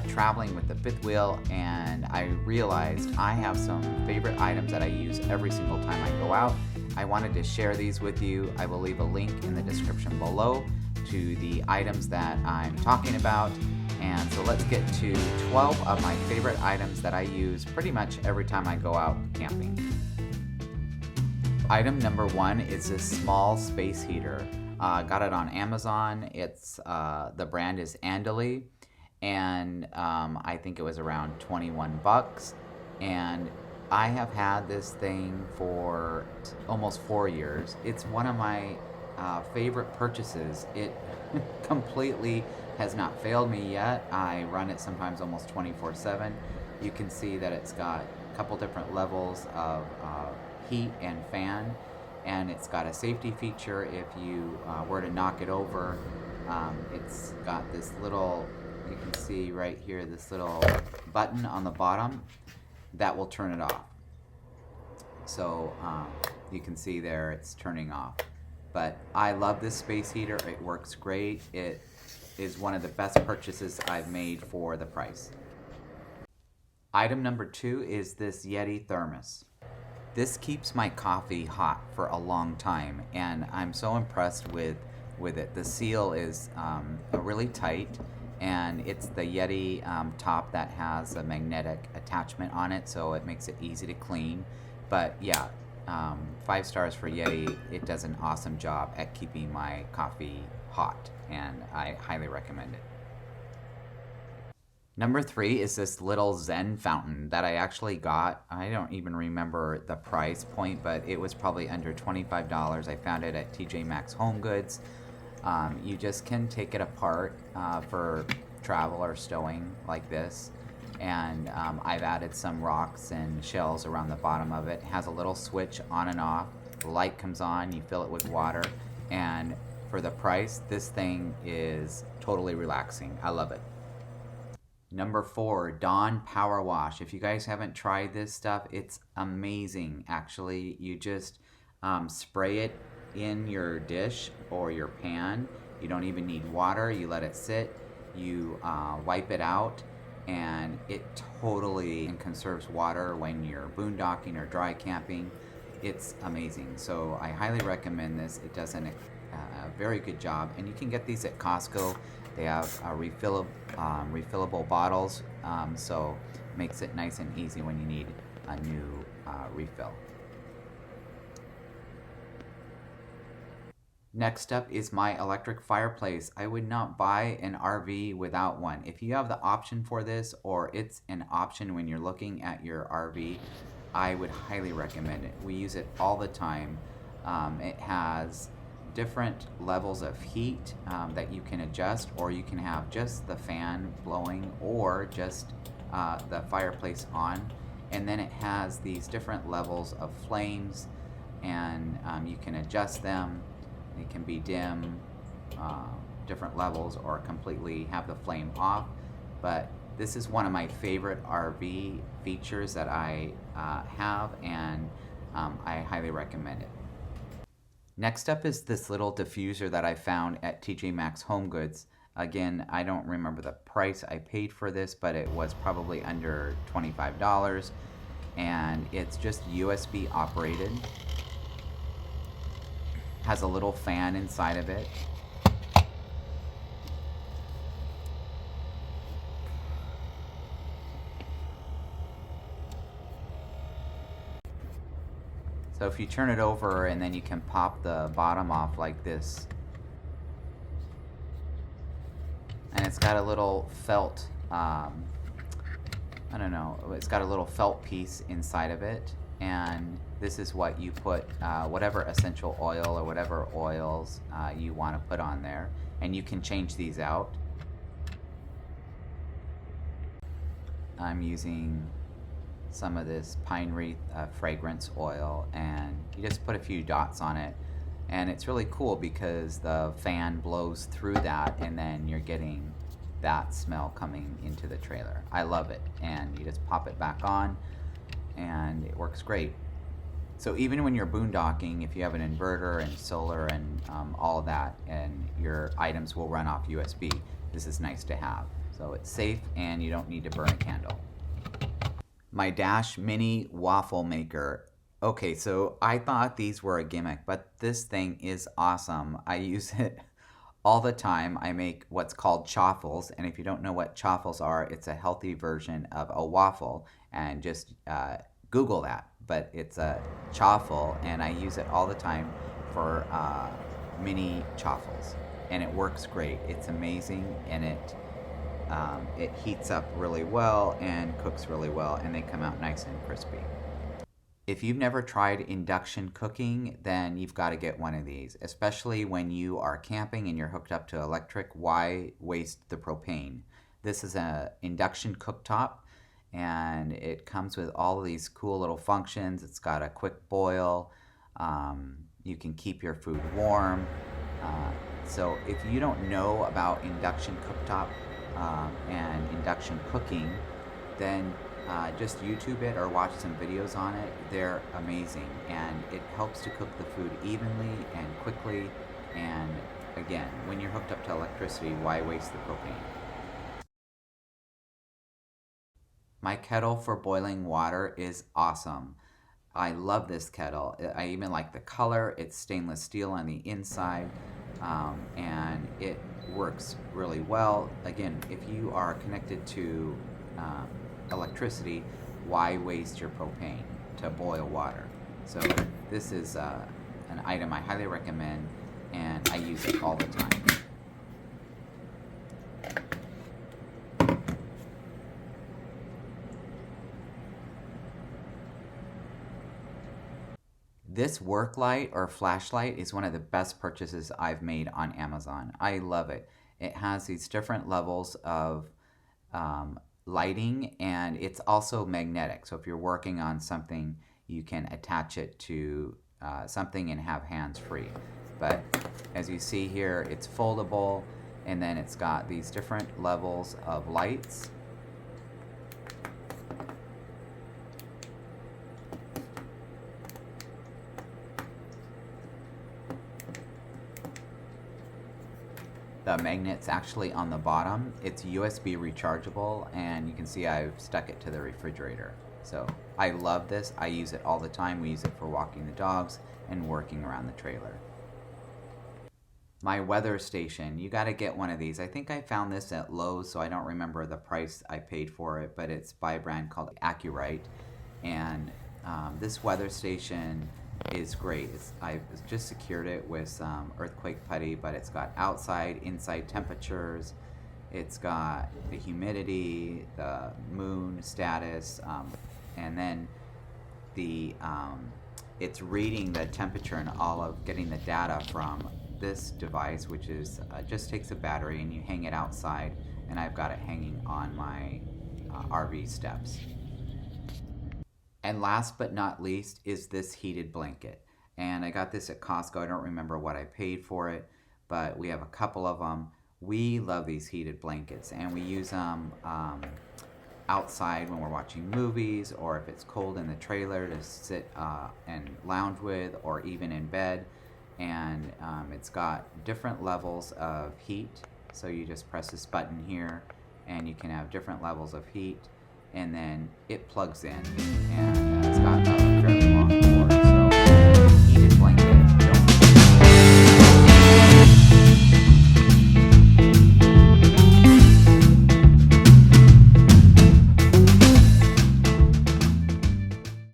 traveling with the fifth wheel, and I realized I have some favorite items that I use every single time I go out. I wanted to share these with you. I will leave a link in the description below to the items that I'm talking about. And so let's get to 12 of my favorite items that I use pretty much every time I go out camping. Item number 1 is this small space heater. Got it on Amazon. It's the brand is Andely, and I think it was around 21 bucks. And I have had this thing for almost 4 years. It's one of my favorite purchases. It completely has not failed me yet. I run it sometimes almost 24/7. You can see that it's got a couple different levels of heat and fan, and it's got a safety feature if you were to knock it over. It's got this little, you can see right here, this little button on the bottom that will turn it off. So you can see there it's turning off. But I love this space heater. It works great. It is one of the best purchases I've made for the price. Item number 2 is this Yeti thermos. This keeps my coffee hot for a long time, and I'm so impressed with it. The seal is really tight, and it's the Yeti top that has a magnetic attachment on it, so it makes it easy to clean. But yeah, 5 stars for Yeti. It does an awesome job at keeping my coffee hot, and I highly recommend it. Number 3 is this little Zen fountain that I actually got. I don't even remember the price point, but it was probably under $25. I found it at TJ Maxx Home Goods. You just can take it apart for travel or stowing like this. And I've added some rocks and shells around the bottom of it. It has a little switch on and off. The light comes on, you fill it with water, and for the price, this thing is totally relaxing. I love it. Number 4, Dawn Power Wash. If you guys haven't tried this stuff, it's amazing. Actually, you just spray it in your dish or your pan. You don't even need water. You let it sit. You wipe it out, and it totally conserves water when you're boondocking or dry camping. It's amazing. So I highly recommend this. It does a very good job, and you can get these at Costco. They have refillable bottles, so it makes it nice and easy when you need a new refill. Next up is my electric fireplace. I would not buy an RV without one. If you have the option for this, or it's an option when you're looking at your RV, I would highly recommend it. We use it all the time. It has different levels of heat that you can adjust, or you can have just the fan blowing, or just the fireplace on. And then it has these different levels of flames, and you can adjust them. It can be dim, different levels, or completely have the flame off. But this is one of my favorite RV features that I have, and I highly recommend it. Next up is this little diffuser that I found at TJ Maxx Home Goods. Again, I don't remember the price I paid for this, but it was probably under $25. And it's just USB operated. Has a little fan inside of it. So if you turn it over, and then you can pop the bottom off like this. And it's got a little felt, I don't know, it's got a little felt piece inside of it. And this is what you put, whatever essential oil or whatever oils you want to put on there. And you can change these out. I'm using some of this pine wreath fragrance oil, and you just put a few dots on it, and it's really cool because the fan blows through that, and then you're getting that smell coming into the trailer. I love it, and you just pop it back on and it works great. So even when you're boondocking, if you have an inverter and solar and all of that, and your items will run off USB, this is nice to have. So it's safe and you don't need to burn a candle. My Dash Mini Waffle Maker. Okay, so I thought these were a gimmick, but this thing is awesome. I use it all the time. I make what's called chaffles, and if you don't know what chaffles are, it's a healthy version of a waffle, and just Google that. But it's a chaffle, and I use it all the time for mini chaffles, and it works great. It's amazing, and it heats up really well and cooks really well, and they come out nice and crispy. If you've never tried induction cooking, then you've got to get one of these, especially when you are camping and you're hooked up to electric. Why waste the propane? This is an induction cooktop, and it comes with all of these cool little functions. It's got a quick boil. You can keep your food warm. So if you don't know about induction cooktop and induction cooking, then just YouTube it or watch some videos on it. They're amazing, and it helps to cook the food evenly and quickly. And again, when you're hooked up to electricity, why waste the propane? My kettle for boiling water is awesome. I love this kettle. I even like the color. It's stainless steel on the inside, and it works really well. Again, if you are connected to electricity, why waste your propane to boil water? So this is an item I highly recommend, and I use it all the time. This work light or flashlight is one of the best purchases I've made on Amazon. I love it. It has these different levels of lighting, and it's also magnetic. So if you're working on something, you can attach it to something and have hands free. But as you see here, it's foldable, and then it's got these different levels of lights. The magnet's actually on the bottom. It's USB rechargeable, and you can see I've stuck it to the refrigerator. So I love this. I use it all the time. We use it for walking the dogs and working around the trailer. My weather station. You got to get one of these. I think I found this at Lowe's, so I don't remember the price I paid for it, but it's by a brand called Accurite. And this weather station is great. I've just secured it with some earthquake putty, but it's got outside, inside temperatures. It's got the humidity, the moon status, and then it's reading the temperature and all of getting the data from this device, which is just takes a battery and you hang it outside. And I've got it hanging on my RV steps. And last but not least is this heated blanket. And I got this at Costco. I don't remember what I paid for it, but we have a couple of them. We love these heated blankets, and we use them outside when we're watching movies, or if it's cold in the trailer to sit and lounge with, or even in bed. And it's got different levels of heat. So you just press this button here, and you can have different levels of heat. And then it plugs in, and it's got a fairly